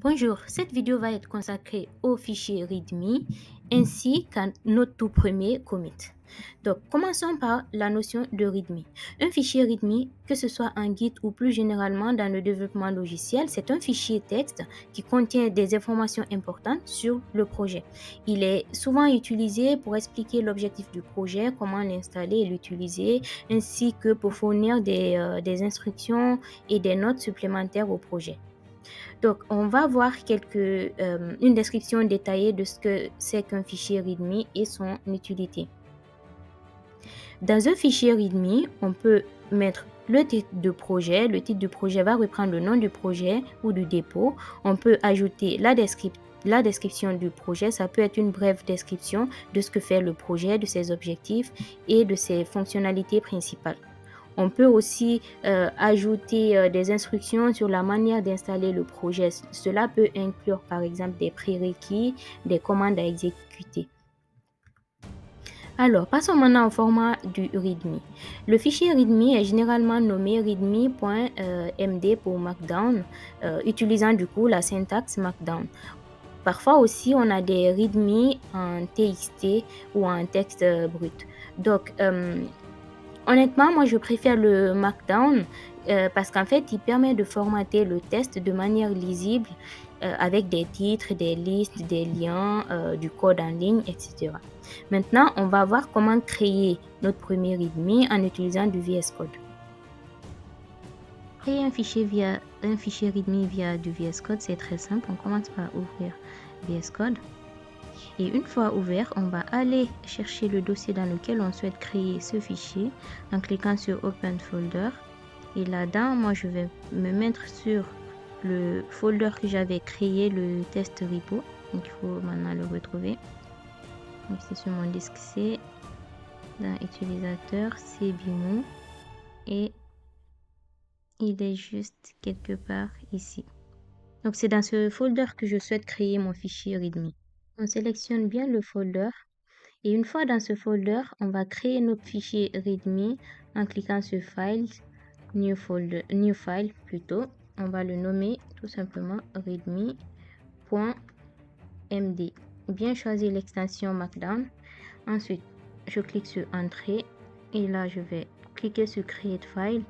Bonjour, cette vidéo va être consacrée au fichier README ainsi qu'à notre tout premier commit. Donc, commençons par la notion de README. Un fichier README, que ce soit en Git ou plus généralement dans le développement logiciel, c'est un fichier texte qui contient des informations importantes sur le projet. Il est souvent utilisé pour expliquer l'objectif du projet, comment l'installer et l'utiliser, ainsi que pour fournir des instructions et des notes supplémentaires au projet. Donc, on va voir une description détaillée de ce que c'est qu'un fichier README et son utilité. Dans un fichier README, on peut mettre le titre de projet. Le titre du projet va reprendre le nom du projet ou du dépôt. On peut ajouter la description du projet. Ça peut être une brève description de ce que fait le projet, de ses objectifs et de ses fonctionnalités principales. On peut aussi ajouter des instructions sur la manière d'installer le projet. Cela peut inclure par exemple des prérequis, des commandes à exécuter. Alors, passons maintenant au format du README. Le fichier README est généralement nommé readme.md pour Markdown, utilisant du coup la syntaxe Markdown. Parfois aussi, on a des README en TXT ou en texte brut. Donc, honnêtement, moi je préfère le Markdown parce qu'en fait, il permet de formater le test de manière lisible avec des titres, des listes, des liens, du code en ligne, etc. Maintenant, on va voir comment créer notre premier README en utilisant du VS Code. Créer un fichier README via du VS Code, c'est très simple. On commence par ouvrir VS Code. Et une fois ouvert, on va aller chercher le dossier dans lequel on souhaite créer ce fichier en cliquant sur Open Folder. Et là-dedans, moi, je vais me mettre sur le folder que j'avais créé, le test repo. Donc, il faut maintenant le retrouver. Donc, c'est sur mon disque C, dans utilisateur, c'est Bimo. Et il est juste quelque part ici. Donc, c'est dans ce folder que je souhaite créer mon fichier README. On sélectionne bien le folder et une fois dans ce folder, on va créer notre fichier README en cliquant sur File, New File plutôt. On va le nommer tout simplement readme.md. Bien choisir l'extension Markdown. Ensuite, je clique sur Entrée et là, je vais cliquer sur Create File.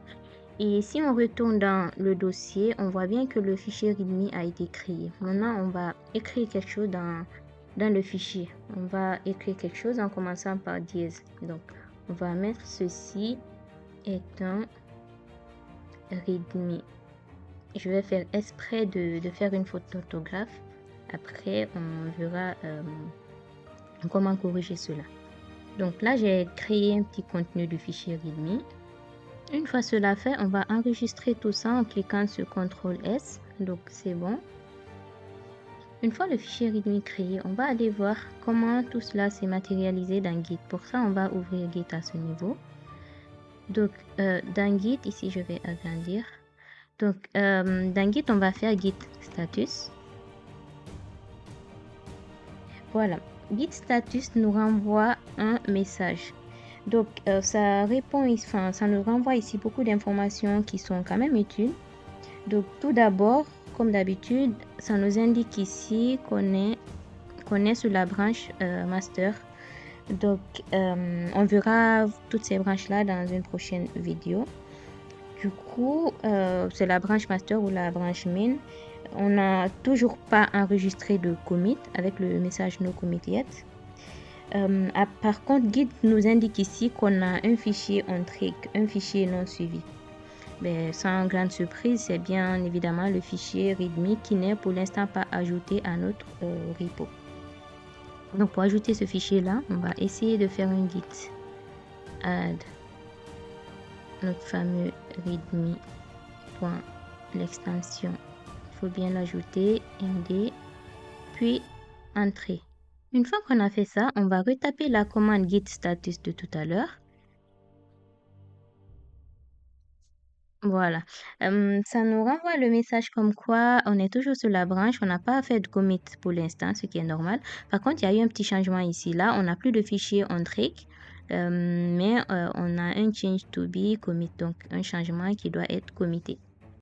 Et si on retourne dans le dossier, on voit bien que le fichier README a été créé. Maintenant, on va écrire quelque chose dans le fichier. On va écrire quelque chose en commençant par dièse. Donc, on va mettre ceci est un README. Je vais faire exprès de faire une faute d'orthographe. Après, on verra comment corriger cela. Donc là, j'ai créé un petit contenu du fichier README. Une fois cela fait, on va enregistrer tout ça en cliquant sur CTRL-S. Donc, c'est bon. Une fois le fichier README créé, on va aller voir comment tout cela s'est matérialisé dans Git. Pour ça, on va ouvrir Git à ce niveau. Donc, dans Git, ici, je vais agrandir. Donc, dans Git, on va faire Git status. Voilà. Git status nous renvoie un message. Donc, ça nous renvoie ici beaucoup d'informations qui sont quand même utiles. Donc, tout d'abord, comme d'habitude, ça nous indique ici qu'on est sur la branche master. Donc, on verra toutes ces branches-là dans une prochaine vidéo. Du coup, c'est la branche master ou la branche main. On n'a toujours pas enregistré de commit avec le message no commit yet. Par contre, Git nous indique ici qu'on a un fichier on track, un fichier non suivi. Mais sans grande surprise, c'est bien évidemment le fichier README qui n'est pour l'instant pas ajouté à notre repo. Donc pour ajouter ce fichier-là, on va essayer de faire un git add notre fameux README. L'extension. Il faut bien l'ajouter, md, puis entrer. Une fois qu'on a fait ça, on va retaper la commande git status de tout à l'heure. Voilà. Ça nous renvoie le message comme quoi on est toujours sur la branche, on n'a pas fait de commit pour l'instant, ce qui est normal. Par contre, il y a eu un petit changement ici. Là, on n'a plus de fichier on track, mais on a un change to be commit, donc un changement qui doit être commité.